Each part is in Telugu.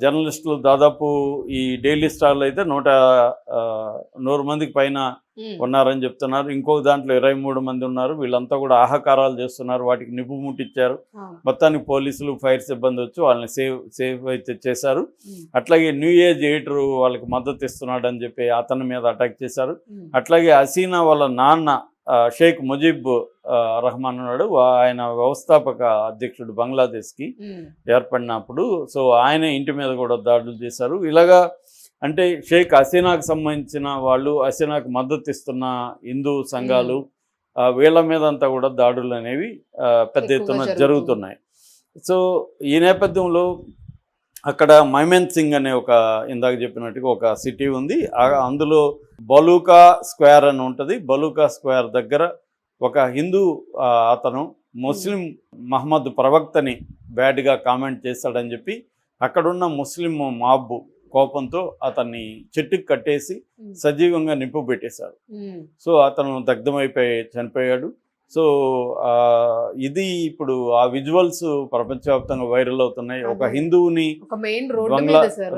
జర్నలిస్టులు దాదాపు ఈ డైలీ స్టార్లో అయితే 100 మందికి పైన ఉన్నారని చెప్తున్నారు. ఇంకొక దాంట్లో 23 మంది ఉన్నారు. వీళ్ళంతా కూడా ఆహాకారాలు చేస్తున్నారు, వాటికి నిప్పు ముట్టించారు. మొత్తానికి పోలీసులు, ఫైర్ సిబ్బంది వచ్చి వాళ్ళని సేఫ్ అయితే చేశారు. అట్లాగే న్యూ ఏజ్ ఎడిటర్ వాళ్ళకి మద్దతు ఇస్తున్నాడు అని చెప్పి అతని మీద అటాక్ చేశారు. అట్లాగే హసీనా వాళ్ళ నాన్న షేక్ ముజీబ్ రహమాన్ ఉన్నాడు, ఆయన వ్యవస్థాపక అధ్యక్షుడు బంగ్లాదేశ్కి ఏర్పడినప్పుడు. సో ఆయన ఇంటి మీద కూడా దాడులు చేశారు. ఇలాగా అంటే షేక్ హసీనాకు సంబంధించిన వాళ్ళు, హసీనాకు మద్దతు ఇస్తున్న హిందూ సంఘాలు, వీళ్ళ మీద అంతా కూడా దాడులు అనేవి పెద్ద ఎత్తున జరుగుతున్నాయి. సో ఈ నేపథ్యంలో అక్కడ మైమన్ సింగ్ అనే ఒక ఇందాక చెప్పినట్టుగా ఒక సిటీ ఉంది. అందులో బలూకా స్క్వేర్ అని ఉంటుంది. బలూకా స్క్వేర్ దగ్గర ఒక హిందూ అతను ముస్లిం మహమ్మద్ ప్రవక్తని బ్యాడ్గా కామెంట్ చేశాడని చెప్పి అక్కడున్న ముస్లిం మాబ్ కోపంతో అతన్ని చెట్టుకు కట్టేసి సజీవంగా నిప్పు పెట్టేశాడు. సో అతను దగ్ధమైపోయి చనిపోయాడు. సో ఇది ఇప్పుడు ఆ విజువల్స్ ప్రపంచవ్యాప్తంగా వైరల్ అవుతున్నాయి. ఒక హిందువుని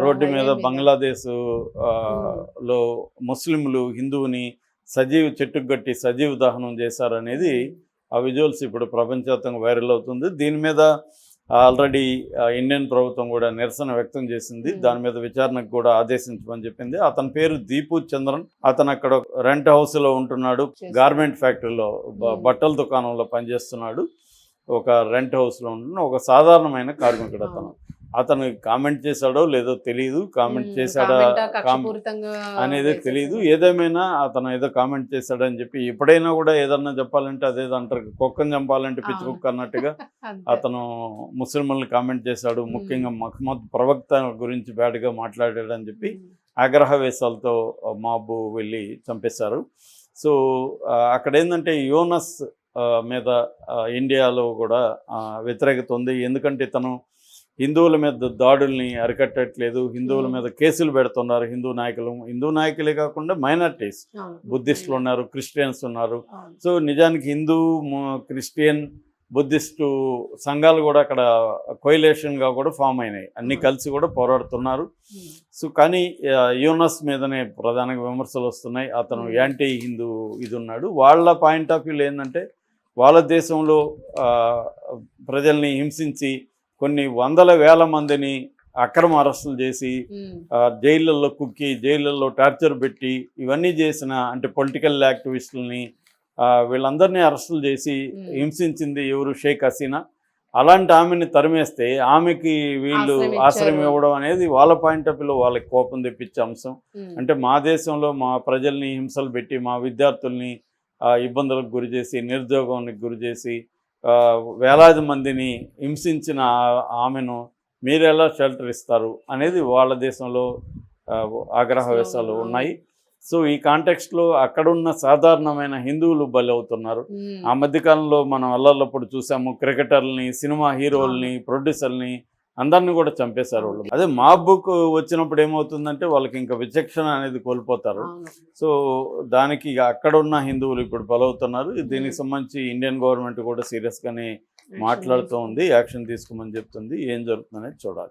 రోడ్డు మీద బంగ్లాదేశ్ లో ముస్లింలు హిందువుని చెట్టుకు కట్టి సజీవ దహనం చేశారనేది ఆ విజువల్స్ ఇప్పుడు ప్రపంచవ్యాప్తంగా వైరల్ అవుతుంది. దీని మీద ఆల్రెడీ ఇండియన్ ప్రభుత్వం కూడా నిరసన వ్యక్తం చేసింది. దాని మీద విచారణకు కూడా ఆదేశించమని చెప్పింది. అతని పేరు దీపు చంద్రన్. అతను అక్కడ రెంట్ హౌస్లో ఉంటున్నాడు. గార్మెంట్ ఫ్యాక్టరీలో బట్టల దుకాణంలో పనిచేస్తున్నాడు. ఒక రెంట్ హౌస్లో ఉంటున్న ఒక సాధారణమైన కార్మికుడు. అతను కామెంట్ చేశాడో లేదో తెలియదు, కామెంట్ చేశాడా అనేది తెలియదు. ఏదేమైనా అతను ఏదో కామెంట్ చేశాడని చెప్పి ఎప్పుడైనా కూడా ఏదన్నా చెప్పాలంటే అదేదో అంటారు, కుక్కను చంపాలంటే పిచ్చి కుక్క అన్నట్టుగా అతను ముస్లింలను కామెంట్ చేశాడు. ముఖ్యంగా మహమ్మద్ ప్రవక్త గురించి బ్యాడ్గా మాట్లాడాడని చెప్పి ఆగ్రహవేశాలతో మాబు వెళ్ళి చంపేశారు. సో అక్కడ ఏంటంటే యూనస్ మీద ఇండియాలో కూడా వ్యతిరేకత ఉంది. ఎందుకంటే ఇతను హిందువుల మీద దాడుల్ని అరికట్టట్లేదు, హిందువుల మీద కేసులు పెడుతున్నారు. హిందూ నాయకులే కాకుండా మైనారిటీస్, బుద్ధిస్టులు ఉన్నారు, క్రిస్టియన్స్ ఉన్నారు. సో నిజానికి హిందూ, క్రిస్టియన్, బుద్ధిస్టు సంఘాలు కూడా అక్కడ కోయిలేషన్గా కూడా ఫామ్ అయినాయి. అన్నీ కలిసి కూడా పోరాడుతున్నారు. సో కానీ యూనస్ మీదనే ప్రధానంగా విమర్శలు వస్తున్నాయి. అతను యాంటీ హిందూ ఇది ఉన్నాడు. వాళ్ళ పాయింట్ ఆఫ్ వ్యూలో ఏంటంటే వాళ్ళ దేశంలో ప్రజల్ని హింసించి కొన్ని వందల వేల మందిని అక్రమ అరెస్టులు చేసి జైళ్ళల్లో కుక్కి, జైళ్ళల్లో టార్చర్ పెట్టి ఇవన్నీ చేసిన అంటే పొలిటికల్ యాక్టివిస్టులని వీళ్ళందరినీ అరెస్టులు చేసి హింసించింది ఎవరు? షేక్ హసీనా. అలాంటి ఆమెని తరిమేస్తే ఆమెకి వీళ్ళు ఆశ్రయం ఇవ్వడం అనేది వాళ్ళ పాయింట్ ఆఫ్ వ్యూలో వాళ్ళకి కోపం తెప్పించే అంశం. అంటే మా దేశంలో మా ప్రజల్ని హింసలు పెట్టి, మా విద్యార్థుల్ని ఇబ్బందులకు గురి చేసి, నిరుద్యోగానికి గురి చేసి వేలాది మందిని హింసించిన ఆమెను మీరెలా షెల్టర్ ఇస్తారు అనేది వాళ్ళ దేశంలో ఆగ్రహవేశాలు ఉన్నాయి. సో ఈ కాంటెక్స్ట్లో అక్కడున్న సాధారణమైన హిందువులు బలి అవుతున్నారు. ఆ మధ్యకాలంలో మనం అల్లర్లప్పుడు చూసాము, క్రికెటర్లని, సినిమా హీరోల్ని, ప్రొడ్యూసర్ని అందరినీ కూడా చంపేశారు వాళ్ళు. అదే మాబుకు వచ్చినప్పుడు ఏమవుతుందంటే వాళ్ళకి ఇంకా విచక్షణ అనేది కోల్పోతారు. సో దానికి అక్కడ ఉన్న హిందువులు ఇప్పుడు బలవుతున్నారు. దీనికి సంబంధించి ఇండియన్ గవర్నమెంట్ కూడా సీరియస్గానే మాట్లాడుతూ ఉంది, యాక్షన్ తీసుకోమని చెప్తుంది. ఏం జరుగుతుందనేది చూడాలి.